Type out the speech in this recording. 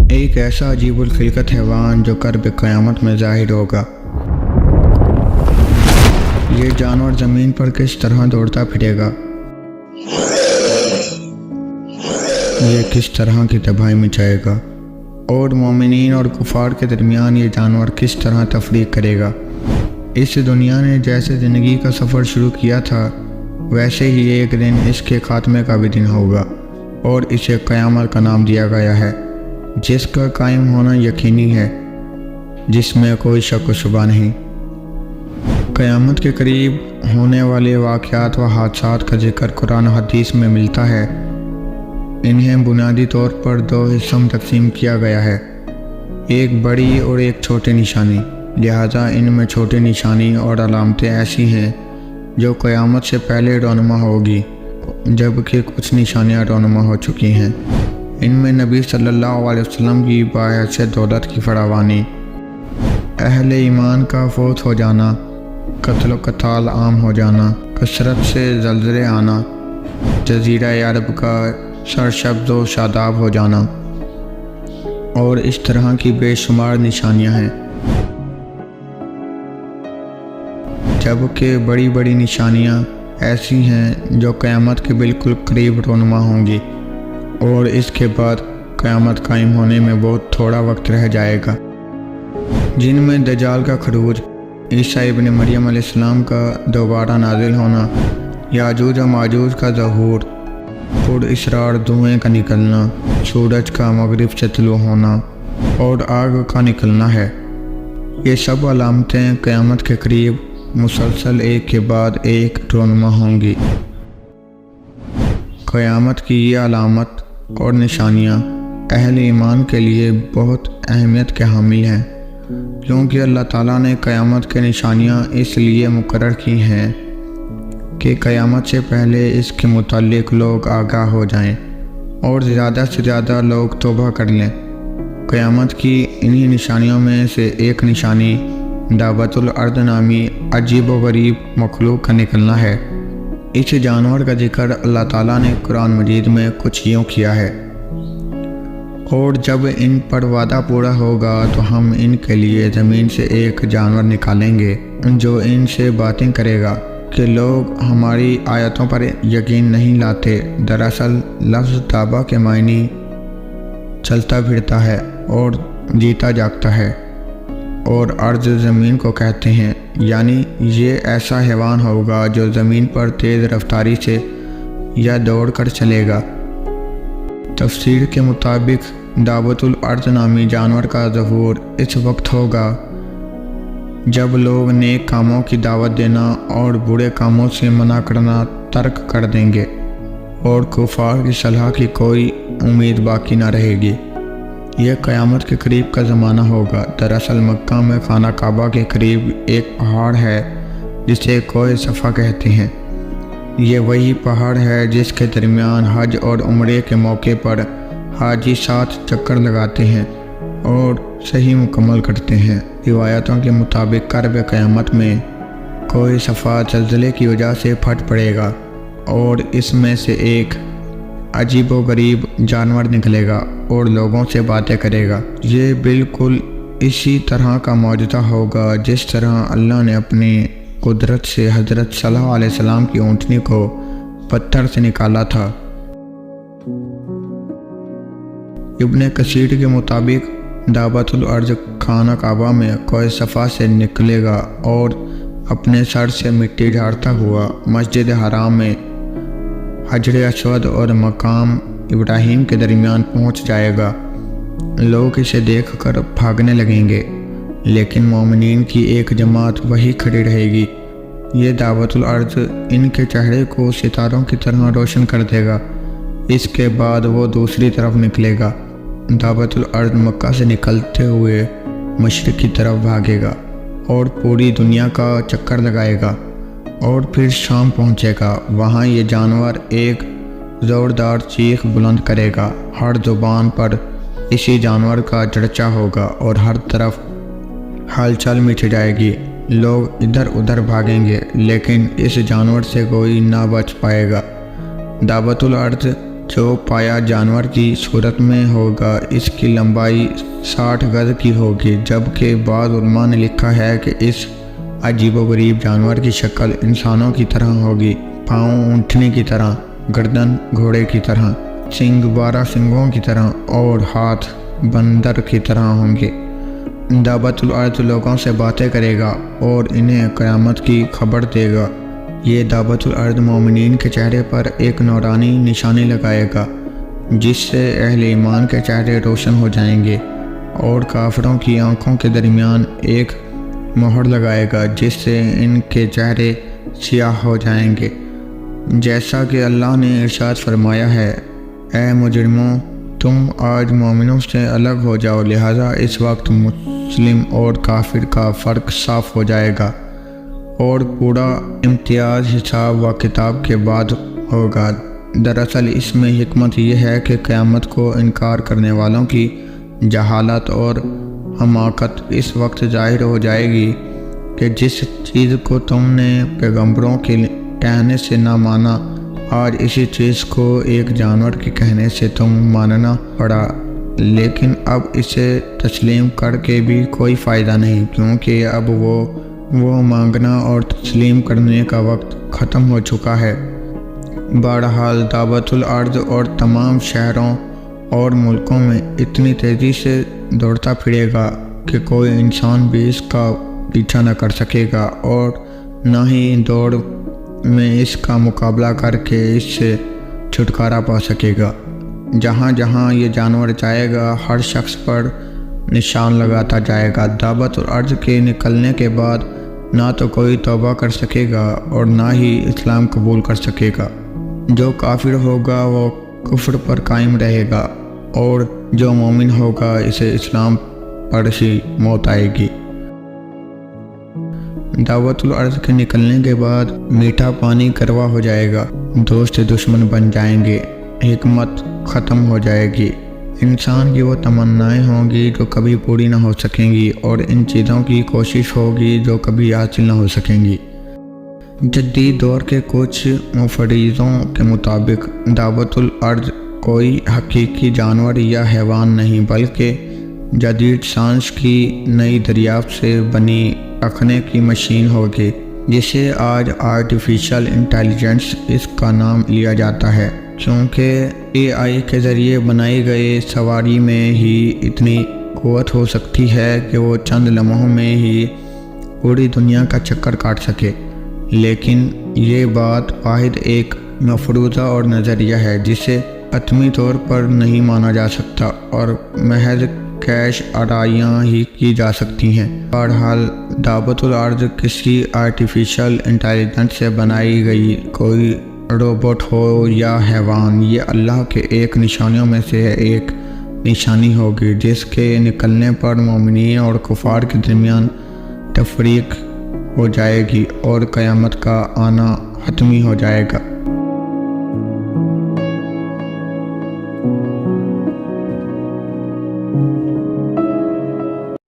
ایک ایسا عجیب الخلقت حیوان جو قرب قیامت میں ظاہر ہوگا۔ یہ جانور زمین پر کس طرح دوڑتا پھرے گا، یہ کس طرح کی تباہی مچائے گا، اور مومنین اور کفار کے درمیان یہ جانور کس طرح تفریق کرے گا۔ اس دنیا نے جیسے زندگی کا سفر شروع کیا تھا، ویسے ہی ایک دن اس کے خاتمے کا بھی دن ہوگا، اور اسے قیامت کا نام دیا گیا ہے، جس کا قائم ہونا یقینی ہے، جس میں کوئی شک و شبہ نہیں۔ قیامت کے قریب ہونے والے واقعات و حادثات کا ذکر قرآن و حدیث میں ملتا ہے۔ انہیں بنیادی طور پر دو حصوں میں تقسیم کیا گیا ہے، ایک بڑی اور ایک چھوٹی نشانی، لہذا ان میں چھوٹی نشانی اور علامتیں ایسی ہیں جو قیامت سے پہلے رونما ہوگی، جبکہ کچھ نشانیاں رونما ہو چکی ہیں۔ ان میں نبی صلی اللہ علیہ وسلم کی باعث دولت کی فراوانی، اہل ایمان کا فوت ہو جانا، قتل و قتال عام ہو جانا، کثرت سے زلزلے آنا، جزیرہ عرب کا سرسبز و شاداب ہو جانا، اور اس طرح کی بے شمار نشانیاں ہیں۔ جبکہ بڑی بڑی نشانیاں ایسی ہیں جو قیامت کے بالکل قریب رونما ہوں گی، اور اس کے بعد قیامت قائم ہونے میں بہت تھوڑا وقت رہ جائے گا، جن میں دجال کا خروج، عیسیٰ ابن مریم علیہ السلام کا دوبارہ نازل ہونا، یاجوج و ماجوج کا ظہور، پر اسرار دھوئیں کا نکلنا، سورج کا مغرب سے طلوع ہونا، اور آگ کا نکلنا ہے۔ یہ سب علامتیں قیامت کے قریب مسلسل ایک کے بعد ایک رونما ہوں گی۔ قیامت کی یہ علامت اور نشانیاں اہل ایمان کے لیے بہت اہمیت کے حامل ہیں، کیونکہ اللہ تعالیٰ نے قیامت کے نشانیاں اس لیے مقرر کی ہیں کہ قیامت سے پہلے اس کے متعلق لوگ آگاہ ہو جائیں اور زیادہ سے زیادہ لوگ توبہ کر لیں۔ قیامت کی انہی نشانیوں میں سے ایک نشانی دابۃ الارض نامی عجیب و غریب مخلوق کا نکلنا ہے۔ اس جانور کا ذکر اللہ تعالیٰ نے قرآن مجید میں کچھ یوں کیا ہے: اور جب ان پر وعدہ پورا ہوگا تو ہم ان کے لیے زمین سے ایک جانور نکالیں گے جو ان سے باتیں کرے گا کہ لوگ ہماری آیتوں پر یقین نہیں لاتے۔ دراصل لفظ دابہ کے معنی چلتا پھرتا ہے اور جیتا جاگتا ہے، اور ارض زمین کو کہتے ہیں، یعنی یہ ایسا حیوان ہوگا جو زمین پر تیز رفتاری سے یا دوڑ کر چلے گا۔ تفسیر کے مطابق دابۃ الارض نامی جانور کا ظہور اس وقت ہوگا جب لوگ نیک کاموں کی دعوت دینا اور برے کاموں سے منع کرنا ترک کر دیں گے، اور کفار کی صلاح کی کوئی امید باقی نہ رہے گی۔ یہ قیامت کے قریب کا زمانہ ہوگا۔ دراصل مکہ میں خانہ کعبہ کے قریب ایک پہاڑ ہے جسے کوہ صفا کہتے ہیں۔ یہ وہی پہاڑ ہے جس کے درمیان حج اور عمرے کے موقع پر حاجی 7 چکر لگاتے ہیں اور صحیح مکمل کرتے ہیں۔ روایتوں کے مطابق قرب قیامت میں کوہ صفا زلزلے کی وجہ سے پھٹ پڑے گا، اور اس میں سے ایک عجیب و غریب جانور نکلے گا اور لوگوں سے باتیں کرے گا۔ یہ بالکل اسی طرح کا معجزہ ہوگا جس طرح اللہ نے اپنی قدرت سے حضرت صالح علیہ السلام کی اونٹنی کو پتھر سے نکالا تھا۔ ابن کثیر کے مطابق دابۃ الارض خانہ کعبہ میں کوہ صفا سے نکلے گا اور اپنے سر سے مٹی جھاڑتا ہوا مسجد حرام میں حجر اسود اور مقام ابراہیم کے درمیان پہنچ جائے گا۔ لوگ اسے دیکھ کر بھاگنے لگیں گے، لیکن مومنین کی ایک جماعت وہی کھڑی رہے گی۔ یہ دابۃ الارض ان کے چہرے کو ستاروں کی طرح روشن کر دے گا۔ اس کے بعد وہ دوسری طرف نکلے گا۔ دابۃ الارض مکہ سے نکلتے ہوئے مشرق کی طرف بھاگے گا اور پوری دنیا کا چکر لگائے گا، اور پھر شام پہنچے گا۔ وہاں یہ جانور ایک زوردار چیخ بلند کرے گا۔ ہر زبان پر اسی جانور کا چرچا ہوگا اور ہر طرف ہلچل مچ جائے گی۔ لوگ ادھر ادھر بھاگیں گے، لیکن اس جانور سے کوئی نہ بچ پائے گا۔ دابۃ الارض جو پایا جانور کی صورت میں ہوگا اس کی لمبائی 60 گز کی ہوگی، جبکہ بعض علماء نے لکھا ہے کہ اس عجیب و غریب جانور کی شکل انسانوں کی طرح ہوگی، پاؤں اونٹنی کی طرح، گردن گھوڑے کی طرح، سنگ 12 سنگوں کی طرح اور ہاتھ بندر کی طرح ہوں گے۔ دابت الارض لوگوں سے باتیں کرے گا اور انہیں قیامت کی خبر دے گا۔ یہ دابت الارض مومنین کے چہرے پر ایک نورانی نشانی لگائے گا جس سے اہل ایمان کے چہرے روشن ہو جائیں گے، اور کافروں کی آنکھوں کے درمیان ایک مہر لگائے گا جس سے ان کے چہرے سیاہ ہو جائیں گے، جیسا کہ اللہ نے ارشاد فرمایا ہے، اے مجرموں تم آج مومنوں سے الگ ہو جاؤ، لہذا اس وقت مسلم اور کافر کا فرق صاف ہو جائے گا اور پورا امتیاز حساب و کتاب کے بعد ہوگا۔ دراصل اس میں حکمت یہ ہے کہ قیامت کو انکار کرنے والوں کی جہالت اور حماقت اس وقت ظاہر ہو جائے گی کہ جس چیز کو تم نے پیغمبروں کے کہنے سے نہ مانا، آج اسی چیز کو ایک جانور کے کہنے سے تم ماننا پڑا، لیکن اب اسے تسلیم کر کے بھی کوئی فائدہ نہیں، کیونکہ اب وہ مانگنا اور تسلیم کرنے کا وقت ختم ہو چکا ہے۔ بہرحال دعوت الارض اور تمام شہروں اور ملکوں میں اتنی تیزی سے دوڑتا پھرے گا کہ کوئی انسان بھی اس کا پیچھا نہ کر سکے گا اور نہ ہی دوڑ میں اس کا مقابلہ کر کے اس سے چھٹکارا پا سکے گا۔ جہاں جہاں یہ جانور جائے گا ہر شخص پر نشان لگاتا جائے گا۔ دعوت الارض کے نکلنے کے بعد نہ تو کوئی توبہ کر سکے گا اور نہ ہی اسلام قبول کر سکے گا۔ جو کافر ہوگا وہ کفر پر قائم رہے گا اور جو مومن ہوگا اسے اسلام پر ہی موت آئے گی۔ دعوت الارض کے نکلنے کے بعد میٹھا پانی کروا ہو جائے گا، دوست دشمن بن جائیں گے، حکمت ختم ہو جائے گی، انسان کی وہ تمنائیں ہوں گی جو کبھی پوری نہ ہو سکیں گی اور ان چیزوں کی کوشش ہوگی جو کبھی حاصل نہ ہو سکیں گی۔ جدید دور کے کچھ مفسروں کے مطابق دعوت الارض کوئی حقیقی جانور یا حیوان نہیں بلکہ جدید سائنس کی نئی دریافت سے بنی رکھنے کی مشین ہوگی، جسے آج آرٹیفیشل انٹیلیجنس اس کا نام لیا جاتا ہے، کیونکہ AI کے ذریعے بنائی گئی سواری میں ہی اتنی قوت ہو سکتی ہے کہ وہ چند لمحوں میں ہی پوری دنیا کا چکر کاٹ سکے۔ لیکن یہ بات واحد ایک مفروضہ اور نظریہ ہے جسے حتمی طور پر نہیں مانا جا سکتا اور محض کیش آرائیاں ہی کی جا سکتی ہیں۔ بہرحال دعوت الارض کسی آرٹیفیشل انٹیلیجنس سے بنائی گئی کوئی روبوٹ ہو یا حیوان، یہ اللہ کے ایک نشانیوں میں سے ایک نشانی ہوگی جس کے نکلنے پر مومنین اور کفار کے درمیان تفریق ہو جائے گی اور قیامت کا آنا حتمی ہو جائے گا۔